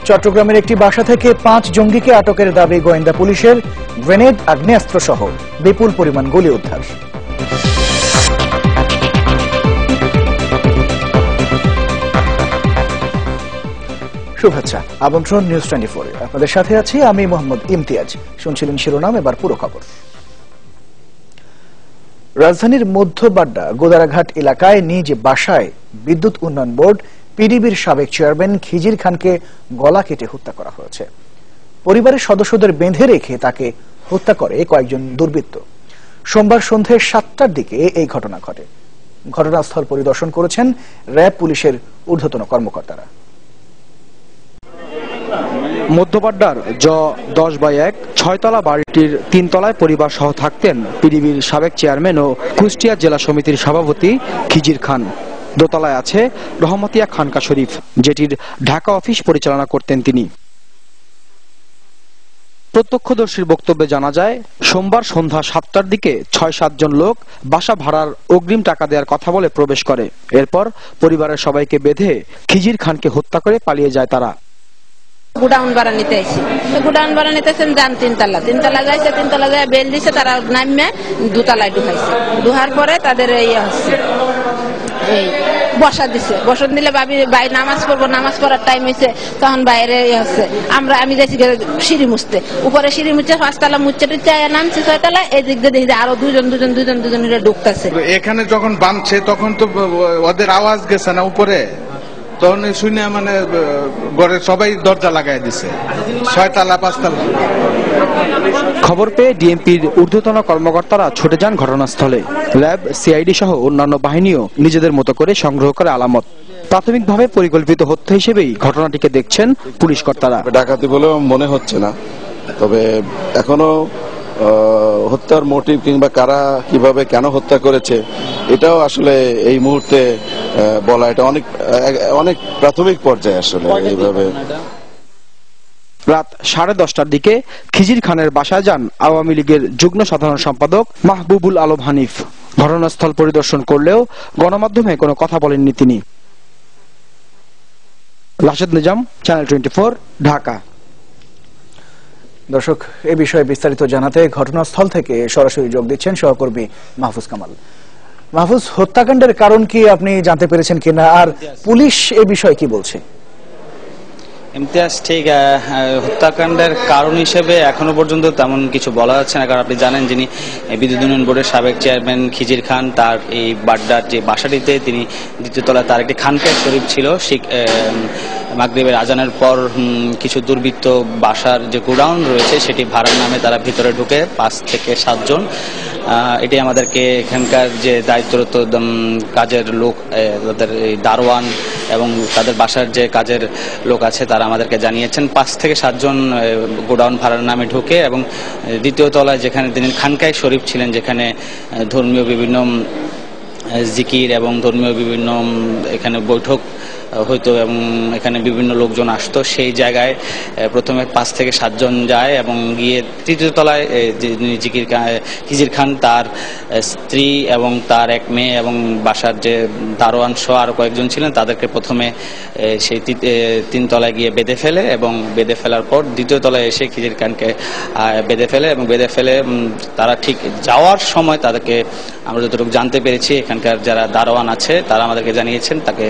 চট্টগ্রামের একটি বাসা থেকে 5 জঙ্গিকে আটকের দাবি গোয়েন্দা পুলিশের। গ্রেনেড, আগ্নেয়াস্ত্র সহ বিপুল পরিমাণ গুলি উদ্ধার। শুভেচ্ছা, আমন্ত্রণ নিউজ 24 এ। আপনাদের সাথে আছি আমি মোহাম্মদ ইমতিয়াজ। শুনছিলেন শিরোনাম, এবার পুরো খবর। রাজধানীর মধ্যবাড্ডা গোদারাঘাট এলাকায় নিজ বাসায় বিদ্যুৎ উন্নয়ন বোর্ড পিডিবির সাবেক চেয়ারম্যান খিজির খানকে গলা কেটে হত্যা করা হয়েছে। পরিবারের সদস্যদের বেঁধে রেখে তাকে হত্যা করে কয়েকজন দুর্বৃত্ত। সোমবার সন্ধ্যে 7টার দিকে এই ঘটনা ঘটে। ঘটনাস্থল পরিদর্শন করেছেন র্যাব পুলিশের ঊর্ধ্বতন কর্মকর্তারা। মধ্যবাড্ডার 10/1 6তলা বাড়িটির 3 তলায় পরিবার সহ থাকতেন পিডিবির সাবেক চেয়ারম্যান ও কুষ্টিয়া জেলা সমিতির সভাপতি খিজির খান। দোতলায় আছে রহমতিয়া খানকা শরীফ, যেটির ঢাকা অফিস পরিচালনা করতেন তিনি। প্রত্যক্ষদর্শীর বক্তব্যে জানা যায়, সোমবার সন্ধ্যা 7টার দিকে 6-7 জন লোক বাসা ভাড়ার অগ্রিম টাকা দেওয়ার কথা বলে প্রবেশ করে। এরপর পরিবারের সবাইকে বেঁধে খিজির খানকে হত্যা করে পালিয়ে যায় তারা। গুডাউন ভাড়া নিতে আসি, গুডাউন ভাড়া নিতেছেন, যান 3তলা যাইছে, 3তলা যায় বেল দিছে, তারা নামে 2তলায় ঢুকাইছে। ঢুকার পরে তাদের হচ্ছে এই বসা দিছে। বসা দিলে ভাই নামাজ পড়বো, নামাজ পড়ার টাইম হয়েছে, তখন বাইরে হচ্ছে আমি যাইছি সিঁড়ি মুছতে, উপরে সিঁড়ি মুছে 5তলা মুচ্ছে টুচ্ছে নামছি 6তলা। এই দিক দিয়ে দেখি আরো দুজন ঢুকতেছে। এখানে যখন বাঁধছে তখন তো ওদের আওয়াজ গেছে না উপরে, তখন শুনে মানে ঘরের সবাই দরজা লাগাই দিছে 6তলা 5তলা। খবর পেয়ে ডিএমপির ঊর্ধ্বতন কর্মকর্তারা ছুটে যান ঘটনাস্থলে। র্যাব, সিআইডি সহ অন্যান্য বাহিনীও নিজেদের মতো করে সংগ্রহ করে আলামত। প্রাথমিকভাবে পরিকল্পিত হত্যা হিসেবেই ঘটনাটিকে দেখছেন পুলিশ কর্তারা। ডাকাতি বলেও মনে হচ্ছে না, তবে এখনো হত্যার মোটিভ কিংবা কারা কিভাবে কেন হত্যা করেছে এটাও আসলে এই মুহূর্তে বলা এটা অনেক প্রাথমিক পর্যায়ে আসলে এইভাবে। রাত 10:30টার দিকে খিজির খানের বাসায় যান আওয়ামী লীগের যুগ্ম সাধারণ সম্পাদক মাহবুবুল আলম হানিফ। ঘটনাস্থল পরিদর্শন করলেও গণমাধ্যমে কোনো কথা বলেননি তিনি। রাশেদ নিজাম, চ্যানেল 24, ঢাকা। দর্শক, এ বিষয়ে বিস্তারিত জানাতে ঘটনাস্থল থেকে সরাসরি যোগ দিচ্ছেন সহকর্মী মাহফুজ কামাল। মাহফুজ, হত্যাকাণ্ডের কারণ কি আপনি জানতে পেরেছেন কিনা, আর পুলিশ এ বিষয়ে কি বলছে? ইমতিয়াজ, ঠিক হত্যাকাণ্ডের কারণ হিসেবে এখনো পর্যন্ত তেমন কিছু বলা যাচ্ছে না, কারণ আপনি জানেন যিনি বিদ্যুৎ উন্নয়ন বোর্ডের সাবেক চেয়ারম্যান খিজির খান, তার এই বাড্ডার যে বাসাটিতে তিনি 2য় তলায় তার একটি খানকা শরীফ ছিল। মাগরিবের আজানের পর কিছু দুর্বৃত্ত বাসার যে গোডাউন রয়েছে সেটি ভাড়ার নামে তারা ভিতরে ঢুকে 5 থেকে 7 জন, এটি আমাদেরকে এখানকার যে দায়িত্বরত কাজের লোক, তাদের দারোয়ান এবং তাদের বাসার যে কাজের লোক আছে তারা আমাদেরকে জানিয়েছেন 5 থেকে 7 জন গোডাউন ভাড়ার নামে ঢুকে এবং 2য় তলায় যেখানে তিনি খানকায় শরীফ ছিলেন, যেখানে ধর্মীয় বিভিন্ন জিকির এবং ধর্মীয় বিভিন্ন এখানে বৈঠক হইতো এবং এখানে বিভিন্ন লোকজন আসতো, সেই জায়গায় প্রথমে 5 থেকে 7 জন যায় এবং গিয়ে 3য় তলায় খিজির খান, তার স্ত্রী এবং তার এক মেয়ে এবং বাসার যে দারোয়ান সহ আরো কয়েকজন ছিলেন তাদেরকে প্রথমে সেই 3 তলায় গিয়ে বেঁধে ফেলে এবং বেঁধে ফেলার পর 2য় তলায় এসে খিজির খানকে বেঁধে ফেলে তারা ঠিক যাওয়ার সময় তাদেরকে আমরা যতটুকু জানতে পেরেছি এখানকার যারা দারোয়ান আছে তারা আমাদেরকে জানিয়েছেন তাকে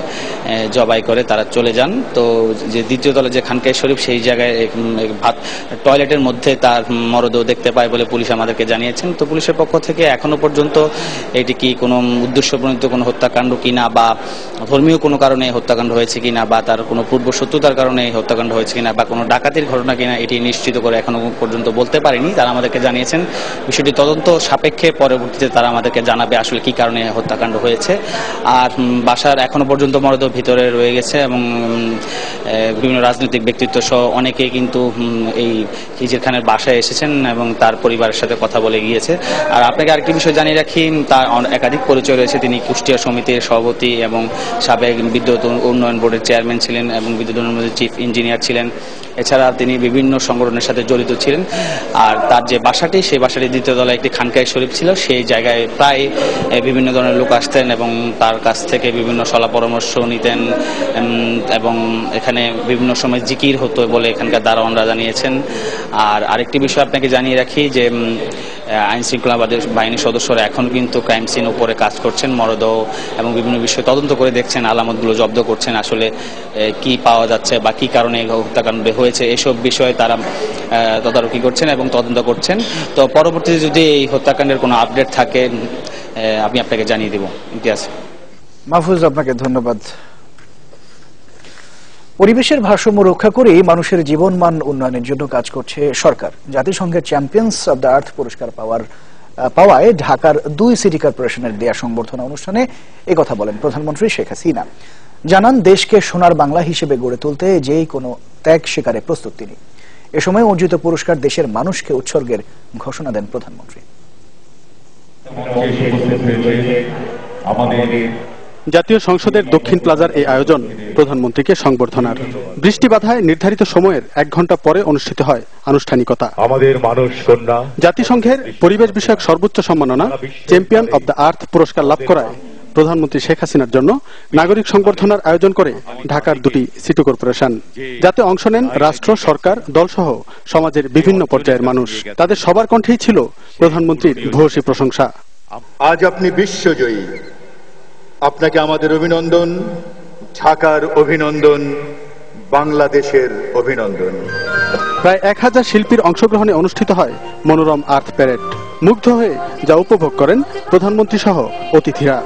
জবাই করে তারা চলে যান। তো যে 2য় তলায় যে খানকায় শরীফ সেই জায়গায় টয়লেটের মধ্যে তার মরদেহ দেখতে পায় বলে পুলিশ আমাদেরকে জানিয়েছেন। তো পুলিশের পক্ষ থেকে এখনো পর্যন্ত এটি কি কোনো উদ্দেশ্যপ্রণোদিত কোনো হত্যাকাণ্ড কিনা বা ধর্মীয় কোনো কারণে হত্যাকাণ্ড হয়েছে কিনা বা তার কোনো পূর্ব শত্রুতার কারণে হত্যাকাণ্ড হয়েছে কিনা বা কোনো ডাকাতির ঘটনা কিনা এটি নিশ্চিত করে এখনো পর্যন্ত বলতে পারেনি। তারা আমাদেরকে জানিয়েছেন বিষয়টি তদন্ত সাপেক্ষে পরবর্তীতে তারা আমাদেরকে জানাবে আসলে কি কারণে হত্যাকাণ্ড হয়েছে। আর বাসার এখনো পর্যন্ত মরদেহ ভিতরে রয়ে গেছে এবং বিভিন্ন রাজনৈতিক ব্যক্তিত্ব সহ অনেকেই কিন্তু এই খিজির খানের বাসায় এসেছেন এবং তার পরিবারের সাথে কথা বলে গিয়েছে। আর আপনাকে আরেকটি বিষয় জানিয়ে রাখি, তার একাধিক পরিচয় রয়েছে। তিনি কুষ্টিয়া সমিতির সভাপতি এবং সাবেক বিদ্যুৎ উন্নয়ন বোর্ডের চেয়ারম্যান ছিলেন এবং বিদ্যুৎ উন্নয়ন বোর্ডের চিফ ইঞ্জিনিয়ার ছিলেন। এছাড়া তিনি বিভিন্ন সংগঠনের সাথে জড়িত ছিলেন। আর তার যে বাসাটি সেই বাসাটি 2য় তলায় একটি খানকায় শরীফ ছিল, সেই জায়গায় প্রায় বিভিন্ন ধরনের লোক আসতেন এবং তার কাছ থেকে বিভিন্ন সলা পরামর্শ নিতেন এবং এখানে বিভিন্ন সময় জিকির হতো বলে এখানকার দারোয়ানরা জানিয়েছেন। আর আরেকটি বিষয় আপনাকে জানিয়ে রাখি যে আইন শৃঙ্খলা বাহিনীর সদস্যরা এখন কিন্তু ক্রাইম সিন উপরে কাজ করছেন, মরদেহ এবং বিভিন্ন বিষয় তদন্ত করে দেখছেন, আলামতগুলো জব্দ করছেন, আসলে কি পাওয়া যাচ্ছে বা কি কারণে হত্যাকাণ্ড হয়েছে এসব বিষয়ে তারা তদারকি করছেন এবং তদন্ত করছেন। তো পরবর্তীতে যদি এই হত্যাকাণ্ডের কোনো আপডেট থাকে আমি আপনাকে জানিয়ে দেব। ইতিহাস মাহফুজ, আপনাকে ধন্যবাদ। পরিবেশের ভারসাম্য রক্ষা করে মানুষের জীবনমান উন্নয়নের জন্য কাজ করছে সরকার। জাতিসংঘের চ্যাম্পিয়ন্স অব দ্য আর্থ পুরস্কার পাওয়ায় ঢাকার 2 সিটি কর্পোরেশনের দেয়া সংবর্ধনা অনুষ্ঠানে একথা বলেন প্রধানমন্ত্রী শেখ হাসিনা। জানান, দেশকে সোনার বাংলা হিসেবে গড়ে তুলতে যেই কোনো ত্যাগ স্বীকারে প্রস্তুত তিনি। এ সময় অর্জিত পুরস্কার দেশের মানুষকে উৎসর্গের ঘোষণা দেন প্রধানমন্ত্রী। জাতীয় সংসদের দক্ষিণ প্লাজার এই আয়োজন প্রধানমন্ত্রীকে সংবর্ধনার। বৃষ্টি বাধায় নির্ধারিত সময়ের 1 ঘন্টা পরে অনুষ্ঠিত হয় আনুষ্ঠানিকতা। আমাদের মানুষ কন্যা জাতিসংঘের পরিবেশ বিষয়ক সর্বোচ্চ সম্মাননা চ্যাম্পিয়ন অব দ্য আর্থ পুরস্কার লাভ করায় প্রধানমন্ত্রী শেখ হাসিনার জন্য নাগরিক সংবর্ধনার আয়োজন করে ঢাকার 2টি সিটি কর্পোরেশন, যাতে অংশ নেন রাষ্ট্র, সরকার, দলসহ সমাজের বিভিন্ন পর্যায়ের মানুষ। তাদের সবার কণ্ঠেই ছিল প্রধানমন্ত্রীর ভূয়সী প্রশংসা। আজ আপনি বিশ্বজয়ী, আপনাকে আমাদের অভিনন্দন, ঢাকার অভিনন্দন, বাংলাদেশের অভিনন্দন। প্রায় 1000 শিল্পীর অংশগ্রহণে অনুষ্ঠিত হয় মনোরম আর্থ প্যারেড। মুগ্ধ হয়ে যা উপভোগ করেন প্রধানমন্ত্রী সহ অতিথিরা।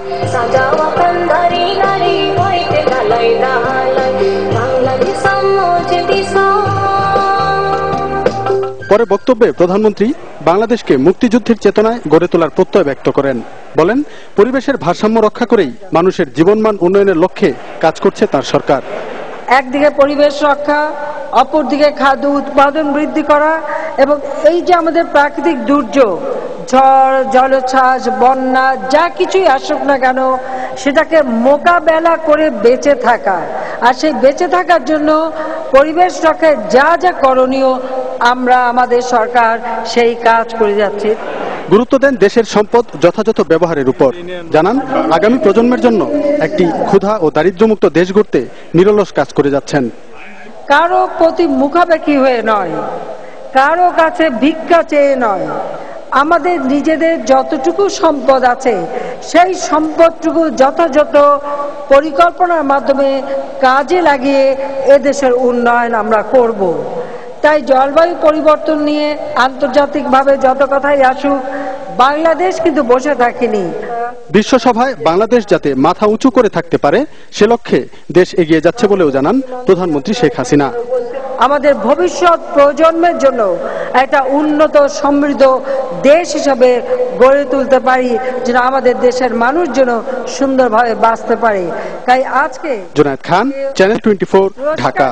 পরে বক্তব্যে প্রধানমন্ত্রী বাংলাদেশকে মুক্তিযুদ্ধের চেতনায় গড়ে তোলার প্রত্যয় ব্যক্ত করেন। বলেন, পরিবেশের ভারসাম্য রক্ষা করেই মানুষের জীবনমান উন্নয়নের লক্ষ্যে কাজ করছে তার সরকার। একদিকে পরিবেশ রক্ষা, অপরদিকে খাদ্য উৎপাদন বৃদ্ধি করা এবং এই যে আমাদের প্রাকৃতিক দুর্যোগ, ঝড়, জলোচ্ছ্বাস, বন্যা, যা কিছুই আসুক না কেন সেটাকে মোকাবেলা করে বেঁচে থাকা। আর সেই বেঁচে থাকার জন্য পরিবেশ রক্ষায় যা যা করণীয় আমরা আমাদের সরকার সেই কাজ করে যাচ্ছে। গুরুত্ব দেন দেশের সম্পদ যথাযথ ব্যবহারের উপর। জানান, আগামী প্রজন্মের জন্য একটি ক্ষুধা ও দারিদ্র্যমুক্ত দেশ গড়তে নিরলস কাজ করে যাচ্ছেন। কারো প্রতি মুখাপেক্ষী হয়ে নয়, কারো কাছে ভিক্ষা চেয়ে নয়, আমাদের নিজেদের যতটুকু সম্পদ আছে সেই সম্পদটুকু যথাযথ পরিকল্পনার মাধ্যমে কাজে লাগিয়ে এদেশের উন্নয়ন আমরা করব। তাই জলবায়ু পরিবর্তন নিয়ে আন্তর্জাতিকভাবে যত কথাই আসুক, বাংলাদেশ কিন্তু বসে থাকেনি। বিশ্বসভায় বাংলাদেশ যাতে মাথা উঁচু করে থাকতে পারে সে লক্ষ্যে দেশ এগিয়ে যাচ্ছে বলেও জানান প্রধানমন্ত্রী শেখ হাসিনা। আমাদের ভবিষ্যৎ প্রজন্মের জন্য একটা উন্নত সমৃদ্ধ দেশ হিসাবে গড়ে তুলতে পারি, যেন আমাদের দেশের মানুষ যেন সুন্দরভাবে বাঁচতে পারে। তাই আজকে জুনায়েদ খান, চ্যানেল 24, ঢাকা।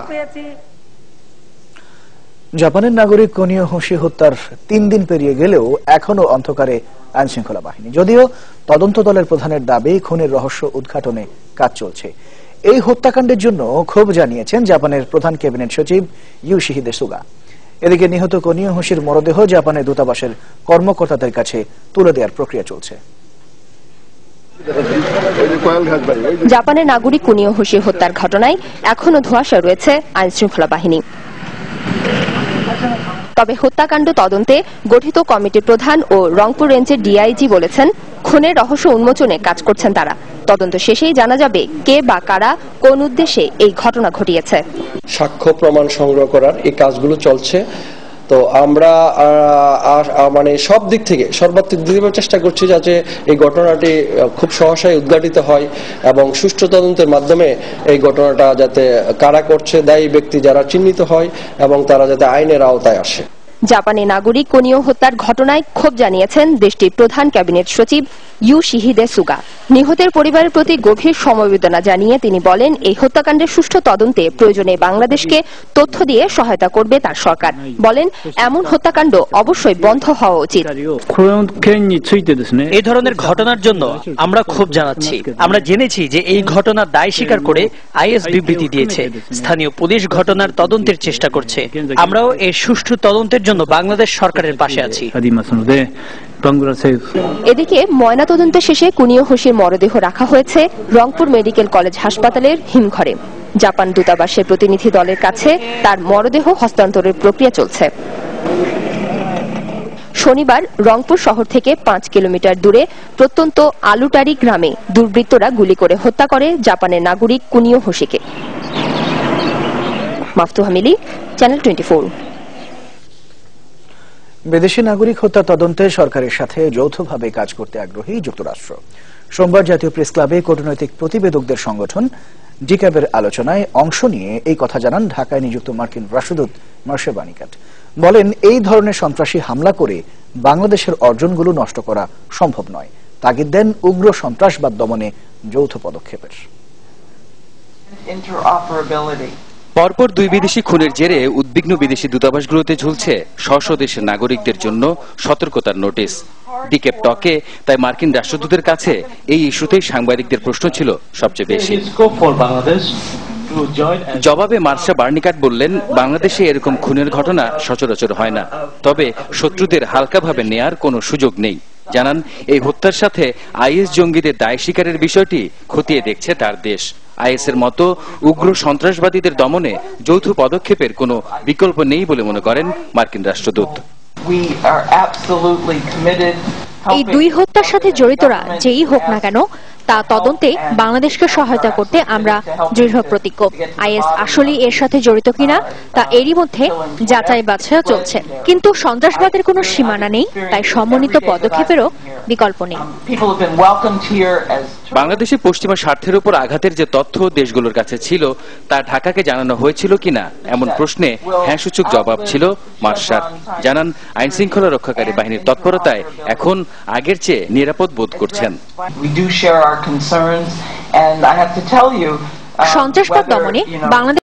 জাপানের নাগরিক কোনিও হোশি হত্যার 3 দিন পেরিয়ে গেলেও এখনো অন্ধকারে আইন শৃঙ্খলা বাহিনী। যদিও তদন্ত দলের প্রধানের দাবি খুনের রহস্য উদ্ঘাটনে কাজ চলছে। এই হত্যাকাণ্ডের জন্য ক্ষোভ জানিয়েছেন জাপানের প্রধান ক্যাবিনেট সচিব ইউশিহিদে সুগা। এদিকে নিহত কোনিও হোশির মরদেহ জাপানের দূতাবাসের কর্মকর্তাদের কাছে তুলে দেওয়ার প্রক্রিয়া চলছে। জাপানের নাগরিক কুনিও হোশি হত্যার ঘটনায় এখনো ধোঁয়াশায় রয়েছে আইন শৃঙ্খলা বাহিনী। তবে হত্যাকাণ্ড তদন্তে গঠিত কমিটির প্রধান ও রংপুর রেঞ্জের ডিআইজি বলেছেন, খুনের রহস্য উন্মোচনে কাজ করছেন তারা। তদন্ত শেষেই জানা যাবে কে বা কারা কোন উদ্দেশ্যে এই ঘটনা ঘটিয়েছে। সাক্ষ্য প্রমাণ সংগ্রহ করার এই কাজগুলো চলছে। তো আমরা মানে সব দিক থেকে সর্বাত্মক দিকের চেষ্টা করছি যাতে এই ঘটনাটি খুব সহসায় উদ্ঘাটিত হয় এবং সুষ্ঠু তদন্তের মাধ্যমে এই ঘটনাটা যাতে কারা করছে দায়ী ব্যক্তি যারা চিহ্নিত হয় এবং তারা যাতে আইনের আওতায় আসে। জাপানি নাগরিক কোনিও হত্যার ঘটনায় ক্ষোভ জানিয়েছেন দেশটির প্রধান ক্যাবিনেট সচিব ইউশিহিদে সুগা। নিহতের পরিবারের প্রতি গভীর সমবেদনা জানিয়ে তিনি বলেন, এই হত্যাকাণ্ডের সুষ্ঠু তদন্তে প্রয়োজনে বাংলাদেশকে তথ্য দিয়ে সহায়তা করবে তার সরকার। বলেন, এমন হত্যাকাণ্ড অবশ্যই বন্ধ হওয়া উচিত। এই ধরনের ঘটনার জন্য আমরা ক্ষোভ জানাচ্ছি। আমরা জেনেছি যে এই ঘটনার দায় স্বীকার করে আইএস বিবৃতি দিয়েছে। স্থানীয় পুলিশ ঘটনার তদন্তের চেষ্টা করছে। আমরাও এর সুষ্ঠু তদন্তের জন্য বাংলাদেশ সরকারের পাশে আছি। এদিকে ময়না ময়নাতদন্ত শেষে কুনিও হোসির মরদেহ রাখা হয়েছে রংপুর মেডিকেল কলেজ হাসপাতালের হিমঘরে। জাপান দূতাবাসের প্রতিনিধি দলের কাছে তার মরদেহ হস্তান্তরের প্রক্রিয়া চলছে। শনিবার রংপুর শহর থেকে 5 কিলোমিটার দূরে প্রত্যন্ত আলুটারি গ্রামে দুর্বৃত্তরা গুলি করে হত্যা করে জাপানের নাগরিক কুনিও হোসিকে। মাফতুহা মিলি, চ্যানেল 24। বিদেশি নাগরিক হত্যা তদন্তে সরকারের সাথে যৌথভাবে কাজ করতে আগ্রহী যুক্তরাষ্ট্র। সোমবার জাতীয় প্রেস ক্লাবে কূটনৈতিক প্রতিবেদকদের সংগঠন ডিক্যাবের আলোচনায় অংশ নিয়ে এই কথা জানান ঢাকায় নিযুক্ত মার্কিন রাষ্ট্রদূত মার্শা বানিকাট। বলেন, এই ধরনের সন্ত্রাসী হামলা করে বাংলাদেশের অর্জনগুলো নষ্ট করা সম্ভব নয়। তাগিদ দেন উগ্র সন্ত্রাসবাদ দমনে যৌথ পদক্ষেপের। পরপর 2 বিদেশি খুনের জেরে উদ্বিগ্ন বিদেশি দূতাবাসগুলোতে ঝুলছে স্ব দেশের নাগরিকদের জন্য সতর্কতার নোটিশ। ডিক্যাব টকে তাই মার্কিন রাষ্ট্রদূতের কাছে এই ইস্যুতেই সাংবাদিকদের প্রশ্ন ছিল সবচেয়ে বেশি। জবাবে মার্শা বার্নিকাট বললেন, বাংলাদেশে এরকম খুনের ঘটনা সচরাচর হয় না, তবে শত্রুদের হালকাভাবে নেয়ার কোনো সুযোগ নেই। জানান, এই হত্যার সাথে আইএস জঙ্গিদের দায় স্বীকারের বিষয়টি খতিয়ে দেখছে তার দেশ। আইএস এর মতো উগ্র সন্ত্রাসবাদীদের দমনে যৌথ পদক্ষেপের কোনো বিকল্প নেই বলে মনে করেন মার্কিন রাষ্ট্রদূত। এই 2 হত্যার সাথে জড়িতরা যেই হোক না কেন, তা তদন্তে বাংলাদেশকে সহায়তা করতে আমরা দৃঢ় প্রতিজ্ঞ। আইএস আসলে এর সাথে জড়িত কিনা তা এরই মধ্যে যাচাই বাছাই চলছে, কিন্তু সন্ত্রাসবাদের কোনো সীমানা নেই, তাই সমন্বিত পদক্ষেপেরও বিকল্প নেই। বাংলাদেশের পশ্চিমা স্বার্থের উপর আঘাতের যে তথ্য দেশগুলোর কাছে ছিল, তা ঢাকাকে জানানো হয়েছিল কিনা এমন প্রশ্নে হ্যাঁসূচক জবাব ছিল মার্শার। জানান, আইন শৃঙ্খলা রক্ষাকারী বাহিনীর তৎপরতায় এখন আগের চেয়ে নিরাপদ বোধ করছেন। সন্ত্রাসবাদ দমনে বাংলাদেশ